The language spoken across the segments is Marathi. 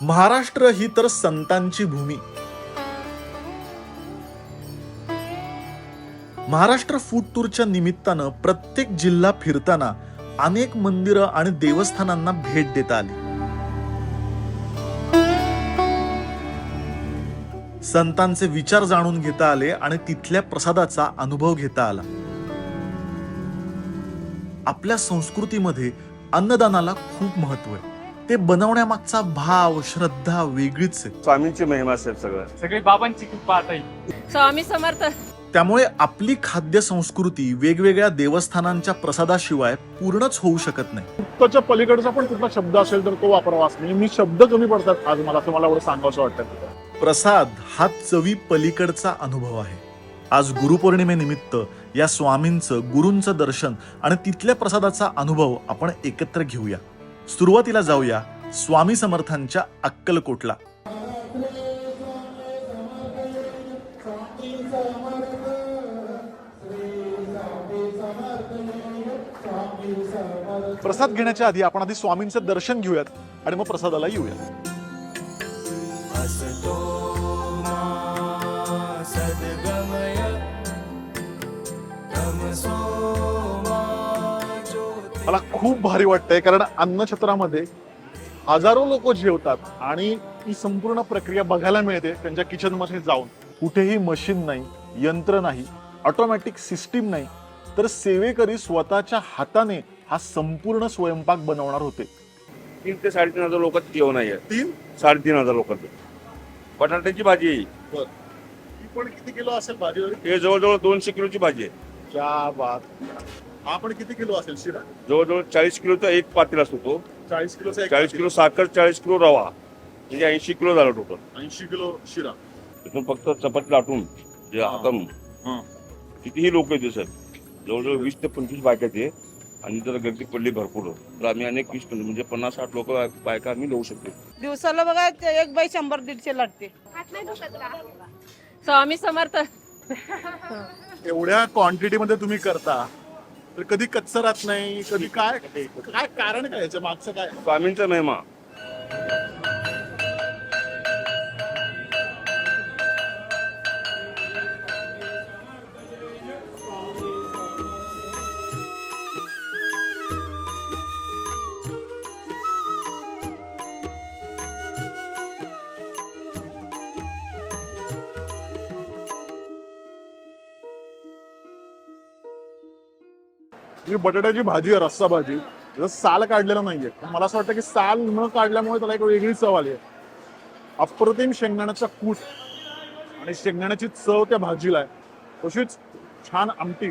महाराष्ट्र ही तर संतांची भूमी. महाराष्ट्र फूड टूरच्या निमित्तानं प्रत्येक जिल्हा फिरताना अनेक मंदिरं आणि देवस्थानांना भेट देता आली. संतांचे विचार जाणून घेता आले आणि तिथल्या प्रसादाचा अनुभव घेता आला. आपल्या संस्कृतीमध्ये अन्नदानाला खूप महत्व आहे. ते बनवण्यामागचा भाव, श्रद्धा वेगळीच आहे. स्वामींची महिमा साहेब सगळे बाबांची कृपा आता स्वामी समर्थ. त्यामुळे आपली खाद्य संस्कृती वेगवेगळ्या देवस्थानांच्या प्रसादाशिवाय पूर्णच होऊ शकत नाही. त्याच्या पलीकडचा पण कुठला शब्द असेल तर तो वापरावाच नाही. मी शब्द कमी पडतात आज मला एवढं सांगावंसं वाटतं. प्रसाद हा चवी पलीकडचा अनुभव आहे. आज गुरुपौर्णिमेनिमित्त या स्वामींचं, गुरूंचं दर्शन आणि तिथल्या प्रसादाचा अनुभव आपण एकत्र घेऊया. सुरुवातीला जाऊया स्वामी समर्थांच्या अक्कलकोटला. प्रसाद घेण्याच्या आधी आपण आधी स्वामींचं दर्शन घेऊयात आणि मग प्रसादाला येऊया. मला खूप भारी वाटतंय कारण अन्नछत्रामध्ये हजारो लोक जेवतात आणि ही संपूर्ण प्रक्रिया बघायला मिळते त्यांच्या किचन मध्ये जाऊन. कुठेही मशीन नाही, यंत्र नाही, ऑटोमॅटिक सिस्टीम नाही, तर सेवेकरी स्वतःच्या हाताने हा संपूर्ण स्वयंपाक बनवणार होते. 3 ते 3,500 लोकांचं जेवण आहे. 3,500 लोकांचं. बटाट्याची भाजी आहे. ही पण किती किलो असेल भाजी? हे जवळजवळ 200 किलोची भाजी आहे. क्या बात. हा पण किती किलो असेल शिरा? जवळजवळ 40 किलोचा एक पातेल असतो तो. 40 किलोचा 40 किलो साखर, 40 किलो रवा, म्हणजे 80 किलो झाला टोटल. 80 किलो शिरा. तिथून फक्त चपाती लाटून जे हातानं कितीही लोक येते सर. जवळजवळ 20 ते 25 बायका ते. आणि जर गर्दी पडली भरपूर तर आम्ही अनेक 20 म्हणजे 50-60 लोक बायका आम्ही लावू शकतो. दिवसाला बघा एक बाई 100-150 लागते. स्वामी समर्थ. एवढ्या क्वांटिटी मध्ये तुम्ही करता तर कधी कच्चं राहत नाही, कधी काय काय कारण काय याच्या मागचं काय? स्वामींचा महिमा. ही बटाट्याची भाजी आहे, रस्सा भाजी. जर साल काढलेला नाहीये. मला असं वाटतं की साल न काढल्यामुळे त्याला एक वेगळी चव आली आहे. अप्रतिम शेंगदाण्याचा कूट आणि शेंगदाण्याची चव त्या भाजीला आहे. तशीच छान आमटी.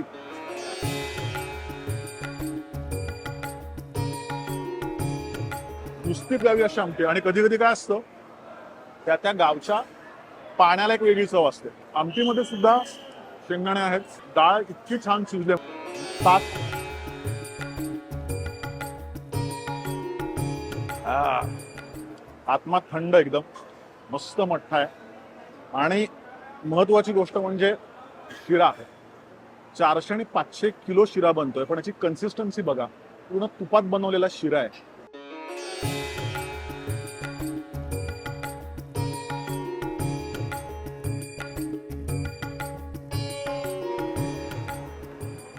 नुसती प्यावी अशी आमटी. आणि कधी कधी काय असतं त्या गावच्या पाण्याला एक वेगळी चव असते. आमटीमध्ये सुद्धा शेंगदाणे आहेत. डाळ इतकी छान शिजले. ताक आत्मा थंड, एकदम मस्त मठ्ठा आहे. आणि महत्वाची गोष्ट म्हणजे शिरा आहे. 400 आणि 500 किलो शिरा बनतोय, पण याची कन्सिस्टन्सी बघा. पूर्ण तुपात बनवलेला शिरा आहे.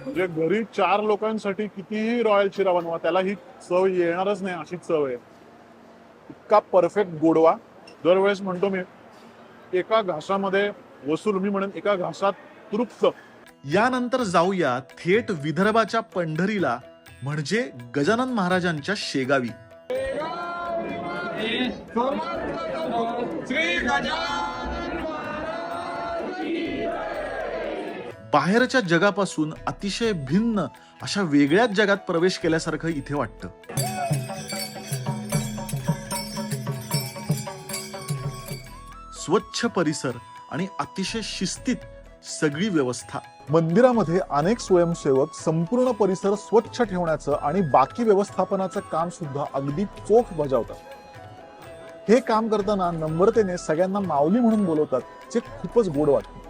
म्हणजे घरी 4 लोकांसाठी कितीही रॉयल शिरा बनवा, त्याला ही चव येणारच नाही अशी चव आहे. इतका परफेक्ट गोडवा. दरवेळेस म्हणतो मी, एका घासामध्ये वसूल. मी म्हणेन एका घासात तृप्त. यानंतर जाऊया थेट विदर्भाच्या पंढरीला, म्हणजे गजानन महाराजांच्या शेगावी. बाहेरच्या जगापासून अतिशय भिन्न अशा वेगळ्याच जगात प्रवेश केल्यासारखं इथे वाटतं. स्वच्छ परिसर आणि अतिशय शिस्तीत सगळी व्यवस्था. मंदिरामध्ये अनेक स्वयंसेवक संपूर्ण परिसर स्वच्छ ठेवण्याचं आणि बाकी व्यवस्थापनाचं काम सुद्धा अगदी चोख बजावतात. हे काम करताना नम्रतेने सगळ्यांना माऊली म्हणून बोलवतात, जे खूपच गोड वाटतं.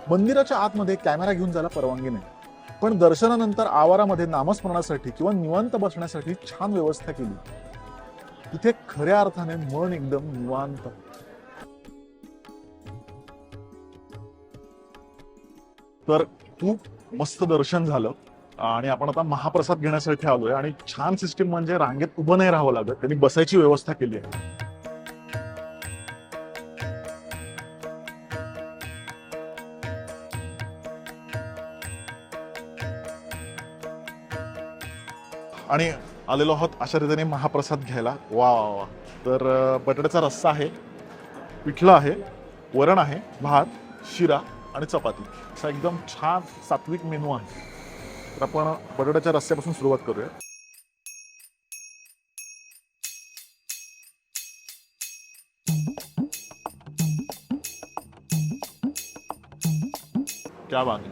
मंदिराच्या आतमध्ये कॅमेरा घेऊन जायला परवानगी नाही, पण दर्शनानंतर आवारामध्ये नामस्मरणासाठी किंवा निवांत बसण्यासाठी छान व्यवस्था केली. इथे खऱ्या अर्थाने मन एकदम निवांत. तर खूप मस्त दर्शन झालं आणि आपण आता महाप्रसाद घेण्यासाठी आलोय आणि छान सिस्टीम म्हणजे रांगेत उभं नाही राहावं लागत, त्यांनी बसायची व्यवस्था केली आहे. आणि आलेलो आहोत अशा रीतीने महाप्रसाद घ्यायला. वा वा वा. तर बटाट्याचा रस्सा आहे, पिठलं आहे, वरण आहे, भात, शिरा आणि चपाती, असा एकदम छान सात्विक मेनू आहे. तर आपण बटाट्याच्या रस्स्यापासून सुरुवात करूया. क्या बात आहे.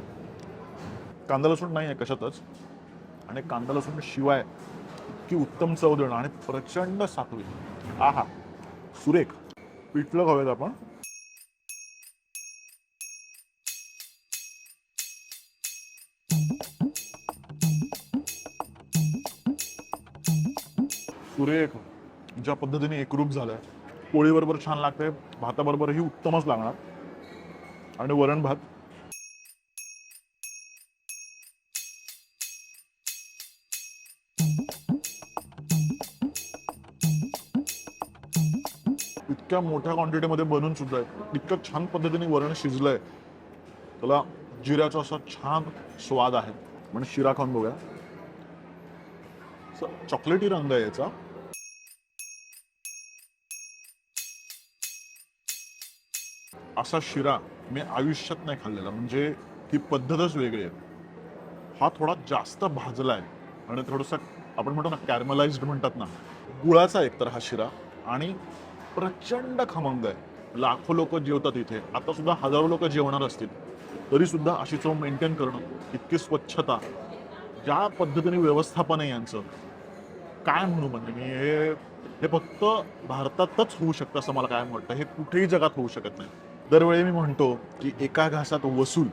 कांदा लसूण नाही आहे कशातच, आणि कांदा लसूण शिवाय इतकी उत्तम चव देणं आणि प्रचंड सात्विक. आहा, सुरेख. पिठलं खाऊयात आपण. सुरेख ज्या पद्धतीने एकरूप झालंय, पोळीबरोबर छान लागतंय, भाताबरोबरही उत्तमच लागणार. आणि वरण भात इतक्या मोठ्या क्वांटिटीमध्ये बनून सुद्धा इतक्या छान पद्धतीने वरण शिजलंय, त्याला जिऱ्याचा असा छान स्वाद आहे. म्हणजे शिरा खाऊन बघूया. चॉकलेटी रंग आहे याचा. असा शिरा मी आयुष्यात नाही खाल्लेला, म्हणजे ही पद्धतच वेगळी आहे. हा थोडा जास्त भाजलाय आणि थोडंसं आपण म्हणतो ना कॅरमलाइज्ड म्हणतात ना, गुळाचा एकतर हा शिरा आणि प्रचंड खमंग आहे. लाखो लोक जेवतात इथे, आता सुद्धा हजारो लोक जेवणार असतील, तरी सुद्धा अशी चव मेंटेन करणं, इतकी स्वच्छता, ज्या पद्धतीने व्यवस्थापन आहे यांचं, काय म्हणू. म्हणजे मी हे फक्त भारतातच होऊ शकतं असं मला काय वाटतं. हे कुठेही जगात होऊ शकत नाही. दरवेळी मी म्हणतो की एका घासात वसूल,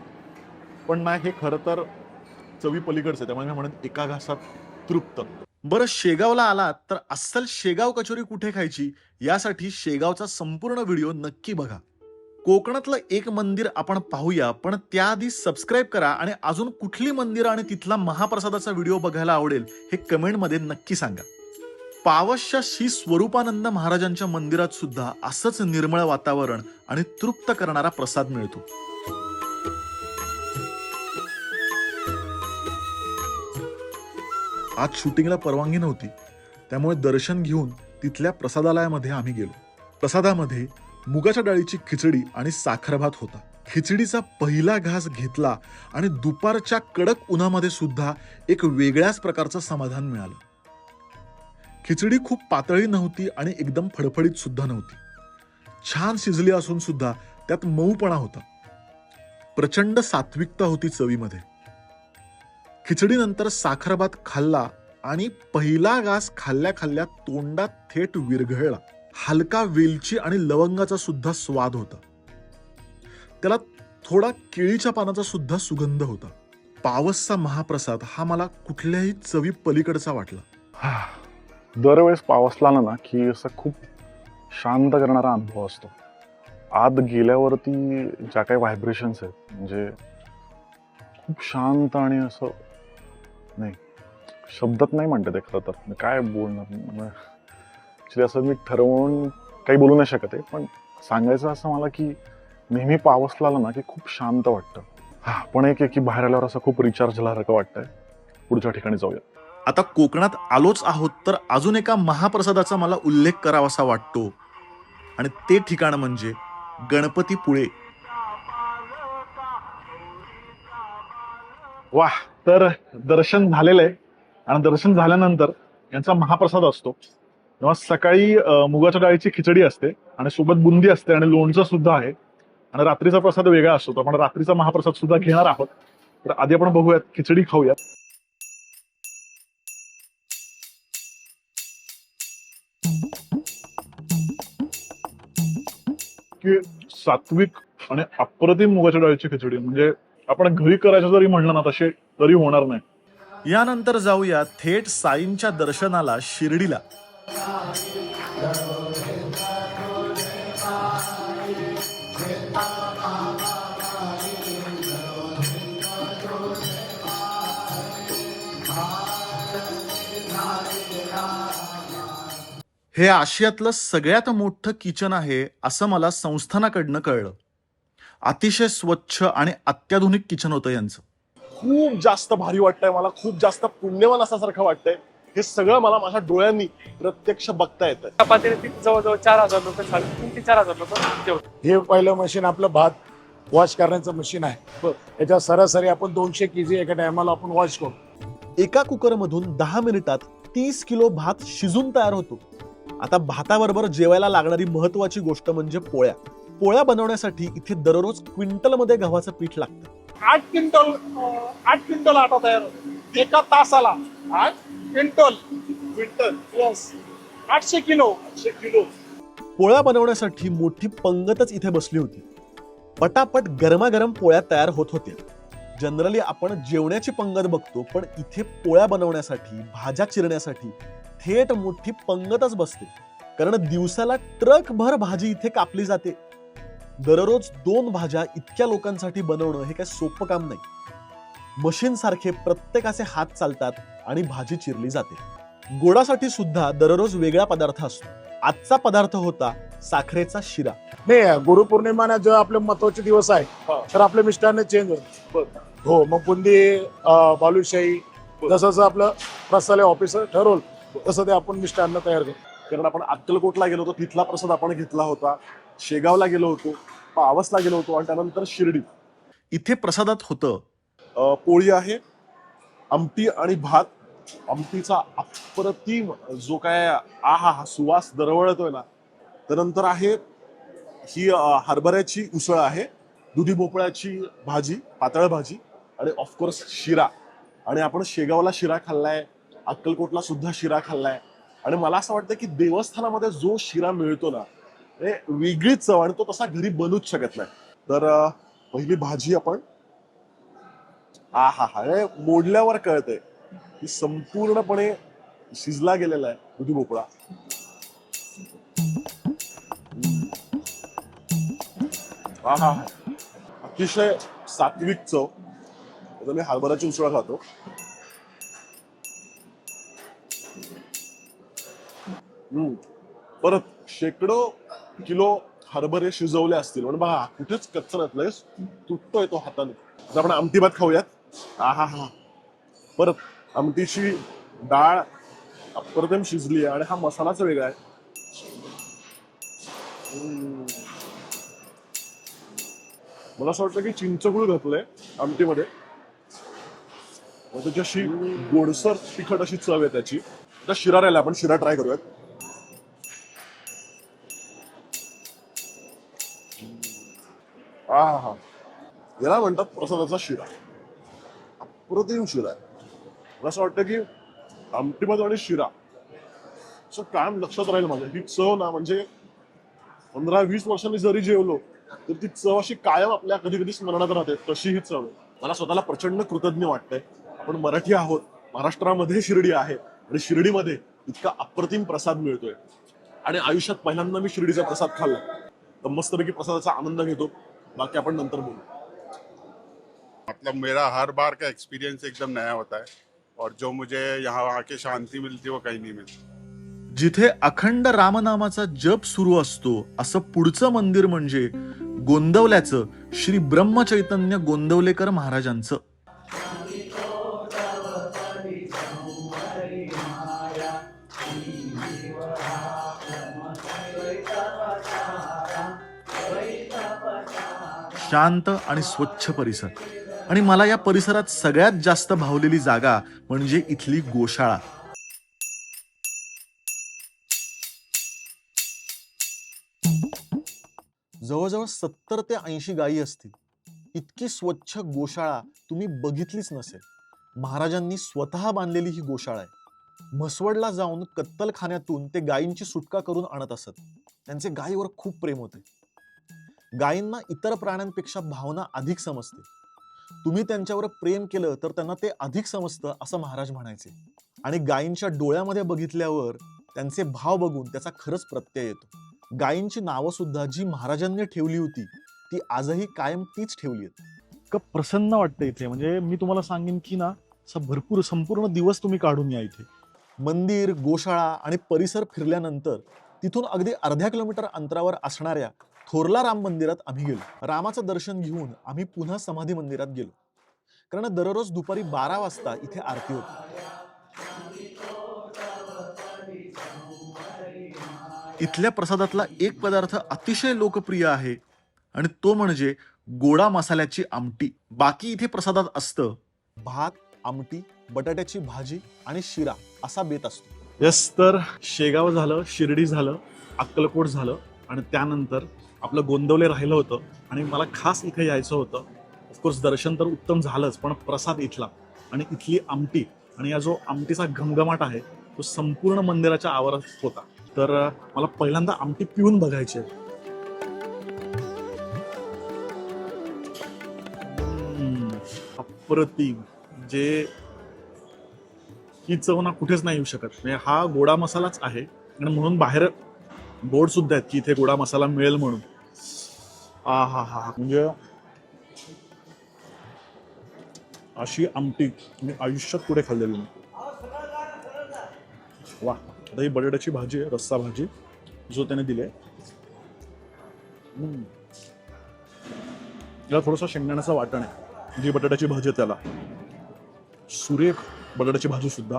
पण नाही, हे खरं तर चवी पलीकडचं आहे. त्यामुळे मी म्हणत एका घासात तृप्त. बरं, शेगावला आलात तर अस्सल शेगाव कचोरी कुठे खायची यासाठी शेगावचा संपूर्ण व्हिडिओ नक्की बघा. कोकणातलं एक मंदिर आपण पाहूया, पण त्याआधी सबस्क्राईब करा आणि अजून कुठली मंदिरं आणि तिथला महाप्रसादाचा व्हिडिओ बघायला आवडेल हे कमेंटमध्ये नक्की सांगा. पावसच्या श्री स्वरूपानंद महाराजांच्या मंदिरात सुद्धा असंच निर्मळ वातावरण आणि तृप्त करणारा प्रसाद मिळतो. आज शूटिंगला परवानगी नव्हती, त्यामुळे दर्शन घेऊन तिथल्या प्रसादालयामध्ये आम्ही गेलो. प्रसादामध्ये मुगाच्या डाळीची खिचडी आणि साखर भात होता. खिचडीचा पहिला घास घेतला आणि दुपारच्या कडक उन्हामध्ये सुद्धा एक वेगळ्याच प्रकारचं समाधान मिळालं. खिचडी खूप पातळी नव्हती आणि एकदम फडफडीत सुद्धा नव्हती. छान शिजली असून सुद्धा त्यात मऊपणा होता. प्रचंड सात्विकता होती चवीमध्ये. खिचडीनंतर साखर भात खाल्ला आणि पहिला घास खाल्ल्या खाल्ल्या तोंडात थेट विरघळला. हलका वेलची आणि लवंगाचा सुद्धा स्वाद होता. त्याला थोडा केळीच्या पानाचा सुद्धा सुगंध होता. पावसचा महाप्रसाद हा मला कुठल्याही चवी पलीकडचा वाटला. दरवेळेस पावसला आला ना की असं खूप शांत करणारा अनुभव असतो. आत गेल्यावरती ज्या काही व्हायब्रेशन्स आहेत, म्हणजे खूप शांत आणि असं, नाही शब्दात नाही म्हणतात ते खरं तर काय बोलणार. ॲक्च्युली असं मी ठरवून काही बोलू नाही शकत आहे, पण सांगायचं असं मला की नेहमी पावसला आला ना की खूप शांत वाटतं. पण एक की बाहेर आल्यावर असं खूप रिचार्ज झाल्यासारखं वाटतंय. पुढच्या ठिकाणी जाऊया. आता कोकणात आलोच आहोत तर अजून एका महाप्रसादाचा मला उल्लेख करावासा वाटतो आणि ते ठिकाण म्हणजे गणपतीपुळे. वाह, तर दर्शन झालेलं आहे आणि दर्शन झाल्यानंतर यांचा महाप्रसाद असतो. तेव्हा सकाळी मुगाच्या डाळीची खिचडी असते आणि सोबत बुंदी असते आणि लोणचं सुद्धा आहे आणि रात्रीचा प्रसाद वेगळा असतो. तर आपण रात्रीचा महाप्रसाद सुद्धा घेणार आहोत. तर आधी आपण बघूयात, खिचडी खाऊयात. की सात्विक आणि अप्रतिम मुगाच्या डाळीची खिचडी, म्हणजे आपण घरी करायचं जरी म्हणलं ना तसे तरी होणार नाही. यानंतर जाऊया थेट साईंच्या दर्शनाला शिर्डीला. हे आशियातलं सगळ्यात मोठं किचन आहे असं मला संस्थानाकडनं कळलं. अतिशय स्वच्छ आणि अत्याधुनिक किचन होतं यांचं. खूप जास्त भारी वाटतंय मला, खूप जास्त पुण्यवान असल्यासारखं वाटतंय. हे सगळं मला माझ्या डोळ्यांनी प्रत्यक्ष बघता येतंय. चपातीला तिथे जवळजवळ 4,000 रुपये 3,000 ते 4,000 रुपये जेवण. हे पहिलं मशीन आपलं भात वॉश करण्याचं मशीन आहे. याच्यात सरासरी आपण 200 केजी एका टायमाला आपण वॉश करतो. एका कुकरमधून 10 मिनिटात 30 किलो भात शिजून तयार होतो. आता भाताबरोबर जेवायला लागणारी महत्वाची गोष्ट म्हणजे पोळ्या. पोळ्या बनवण्यासाठी इथे दररोज क्विंटलमध्ये गव्हाचं पीठ लागतं. 8 क्विंटल आटा तयार होतो एका तासाला. 8 क्विंटल. Yes, 800 kilo. पोळ्या बनवण्यासाठी मोठी पंगतच इथे बसली होती. पटापट गरमागरम पोळ्या तयार होत होत्या. जनरली आपण जेवण्याची पंगत बघतो, पण इथे पोळ्या बनवण्यासाठी, भाज्या चिरण्यासाठी थेट मोठी पंगतच बसते. कारण दिवसाला ट्रकभर भाजी इथे कापली जाते. दररोज 2 भाज्या इतक्या लोकांसाठी बनवणं हे काय सोपं काम नाही. मशीन सारखे प्रत्येकाचे हात चालतात आणि भाजी चिरली जाते. गोडासाठी सुद्धा दररोज वेगळा पदार्थ असतो. आजचा पदार्थ होता साखरेचा शिरा. नाही, गुरुपौर्णिमा जो आपले महत्वाचे दिवस आहे, तर आपले मिष्टान्न चेंज होत. हो, मग बुंदी, बालुशाही, जसं जसं आपलं प्रसाद ऑफिसर ठरवलं तसं ते आपण मिष्टान्न तयार करतो. कारण आपण अक्कलकोटला गेलो होतो, तिथला प्रसाद आपण घेतला होता. शेगावला गेलो होतो, पावसला गेलो होतो आणि त्यानंतर शिर्डी. इथे प्रसादात होतं पोळी आहे, आमटी आणि भात. आमटीचा अप्रतिम जो काय हा सुवास दरवळतोय ना. त्यानंतर आहे ही हरभऱ्याची उसळ आहे, दुधी भोपळ्याची भाजी, पातळ भाजी आणि ऑफकोर्स शिरा. आणि आपण शेगावला शिरा खाल्लाय, अक्कलकोटला सुद्धा शिरा खाल्लाय. आणि मला असं वाटतं की देवस्थानामध्ये जो शिरा मिळतो ना, हे वेगळीच चव आणि तो तसा घरी बनूच शकत नाही. तर पहिली भाजी आपण हे मोडल्यावर कळतंय की संपूर्णपणे शिजला गेलेला आहे दुधी भोपळा. अतिशय सात्विक चव. आता मी हरभऱ्याची उसळ खातो. परत शेकडो किलो हरभरे शिजवले असतील म्हणून बघा कुठेच कच्चा नसलंय, तुटतोय तो हाताने. आता आपण आमटी भात खाऊयात. परत आमटीची डाळ अप्रतिम शिजली आहे आणि हा मसालाच वेगळा आहे. मला असं वाटतं की चिंचगुळ घातलंय आमटीमध्ये, त्याची अशी गोडसर तिखट अशी चव आहे त्याची. आता शिरा राहिला, आपण शिरा ट्राय करूयात. याला म्हणतात प्रसादाचा शिरा. अप्रतिम शिरा आहे. मला असं वाटतं की आमटीमध्ये आणि शिरा असं कायम लक्षात राहील माझ्या. ही चव ना म्हणजे 15-20 वर्षांनी जरी जेवलो तर ती चव अशी कायम आपल्या कधी कधी स्मरणात राहते, तशी ही चव आहे. मला स्वतःला प्रचंड कृतज्ञ वाटतंय. आपण मराठी आहोत, महाराष्ट्रामध्ये शिर्डी आहे आणि शिर्डीमध्ये इतका अप्रतिम प्रसाद मिळतोय. आणि आयुष्यात पहिल्यांदा मी शिर्डीचा प्रसाद खाल्ला, तर मस्तपैकी प्रसादाचा आनंद घेतो. बाकी आपण नंतर बोलू. मतलब मेरा हर बार का एक्सपीरियंस एकदम नया होता है और जो मुझे यहाँ आके शांति मिलती है वो कहीं नहीं मिलती. जिथे अखंड रामनामाचा जप सुरू असतो असं पुढचं मंदिर म्हणजे गोंदवल्याचं श्री ब्रह्मचैतन्य गोंदवलेकर महाराजांचं. शांत आणि स्वच्छ परिसर. आणि मला या परिसरात सगळ्यात जास्त भावलेली जागा म्हणजे इथली गोशाळा. जवळजवळ 70 ते 80 गायी असतील. इतकी स्वच्छ गोशाळा तुम्ही बघितलीच नसेल. महाराजांनी स्वतः बांधलेली ही गोशाळा आहे. म्हसवडला जाऊन कत्तलखान्यातून ते गायींची सुटका करून आणत असत. त्यांचे गायीवर खूप प्रेम होते. गायींना इतर प्राण्यांपेक्षा भावना अधिक समजते. तुम्ही त्यांच्यावर प्रेम केलं तर त्यांना ते अधिक समजतं असं महाराज म्हणायचे. आणि गायींच्या डोळ्यामध्ये बघितल्यावर त्यांचे भाव बघून त्याचा खरंच प्रत्यय येतो. गायींची नावं सुद्धा जी महाराजांनी ठेवली होती ती आजही कायम तीच ठेवली आहेत. इतकं प्रसन्न वाटतं इथे. म्हणजे मी तुम्हाला सांगेन की ना, असं भरपूर संपूर्ण दिवस तुम्ही काढून या इथे. मंदिर, गोशाळा आणि परिसर फिरल्यानंतर तिथून अगदी अर्ध्या किलोमीटर अंतरावर असणाऱ्या थोरला राम मंदिरात आम्ही गेलो. रामाचं दर्शन घेऊन आम्ही पुन्हा समाधी मंदिरात गेलो, कारण दररोज दुपारी 12 वाजता इथे आरती होती. इथल्या प्रसादातला एक पदार्थ अतिशय लोकप्रिय आहे आणि तो म्हणजे गोडा मसाल्याची आमटी. बाकी इथे प्रसादात असतं भात, आमटी, बटाट्याची भाजी आणि शिरा असा बेत असतो. यस, तर शेगाव झालं, शिर्डी झालं, अक्कलकोट झालं आणि त्यानंतर आपलं गोंदवले राहिलं होतं आणि मला खास इथे यायचं होतं. ऑफकोर्स दर्शन तर उत्तम झालंच, पण प्रसाद इथला आणि इथली आमटी आणि या जो आमटीचा घमघमाट आहे तो संपूर्ण मंदिराच्या आवारात होता. तर मला पहिल्यांदा आमटी पिऊन बघायची आहे. अप्रतिम. जे ही चव ना कुठेच नाही येऊ शकत. म्हणजे हा गोडा मसालाच आहे आणि म्हणून बाहेर बोर्ड सुद्धा आहेत की इथे गोडा मसाला मिळेल म्हणून. हा हा हा, म्हणजे अशी आमटी मी आयुष्यात पुढे खाल्लेली नाही. वा. आता ही बटाट्याची भाजी आहे, रस्सा भाजी जो त्याने दिले. याला थोडासा शेंगदाण्याचा वाटण आहे. जी बटाट्याची भाजी आहे त्याला सुरेख बटाट्याची भाजी सुद्धा.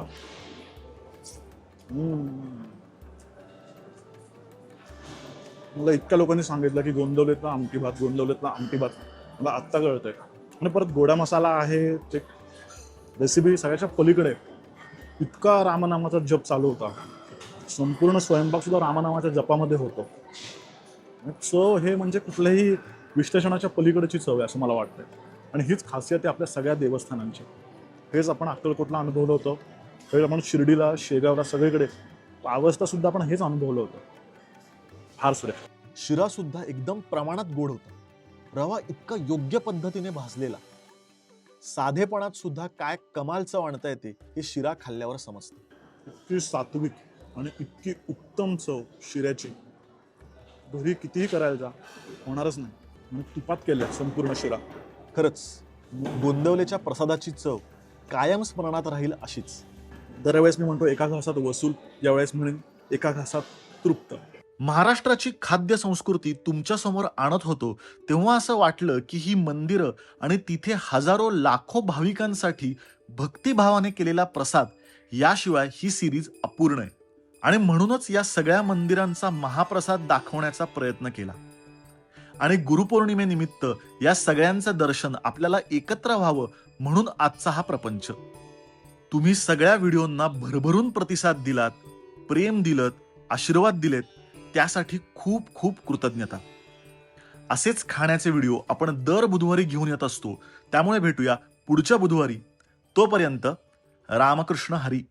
मला इतक्या लोकांनी सांगितलं की गोंदवलेतला आमटी भात, गोंदवलेतला आमटी भात. मला आत्ता कळतंय. आणि परत गोडा मसाला आहे, ते रेसिपी सगळ्याच्या पलीकडे. इतका रामनामाचा जप चालू होता, संपूर्ण स्वयंपाक सुद्धा रामनामाच्या जपामध्ये होतो. चव हे म्हणजे कुठल्याही विश्लेषणाच्या पलीकडची चव आहे असं मला वाटतंय. आणि हीच खासियत आहे आपल्या सगळ्या देवस्थानांची. हेच आपण अक्कलकोटला अनुभवलं होतं, हेच आपण शिर्डीला, शेगावला, सगळीकडे पावसला सुद्धा आपण हेच अनुभवलं होतं. फार सुरेख. शिरा सुद्धा एकदम प्रमाणात गोड होता. रवा इतका योग्य पद्धतीने भाजलेला. साधेपणात सुद्धा काय कमाल चव आणता येते हे शिरा खाल्ल्यावर समजतं. इतकी सात्विक आणि इतकी उत्तम चव शिऱ्याची घरी कितीही करायला जा होणारच नाही. आणि तुपात केल्या संपूर्ण शिरा. खरंच गोंदवलेच्या प्रसादाची चव कायम स्मरणात राहील अशीच. दरवेळेस मी म्हणतो एका घासात वसूल, यावेळेस म्हणेन एका घासात तृप्त. महाराष्ट्राची खाद्य संस्कृती तुमच्या समोर आणत होतो तेव्हा असं वाटलं की ही मंदिरं आणि तिथे हजारो लाखो भाविकांसाठी भक्तिभावाने केलेला प्रसाद याशिवाय ही सिरीज अपूर्ण आहे. आणि म्हणूनच या सगळ्या मंदिरांचा महाप्रसाद दाखवण्याचा प्रयत्न केला. आणि गुरुपौर्णिमेनिमित्त या सगळ्यांचं दर्शन आपल्याला एकत्र व्हावं म्हणून आजचा हा प्रपंच. तुम्ही सगळ्या व्हिडिओंना भरभरून प्रतिसाद दिलात, प्रेम दिलत, आशीर्वाद दिलेत, त्यासाठी खूप खूप कृतज्ञता. असेच खाण्याचे व्हिडिओ आपण दर बुधवारी घेऊन येत असतो, त्यामुळे भेटूया पुढच्या बुधवारी. तोपर्यंत रामकृष्ण हरी.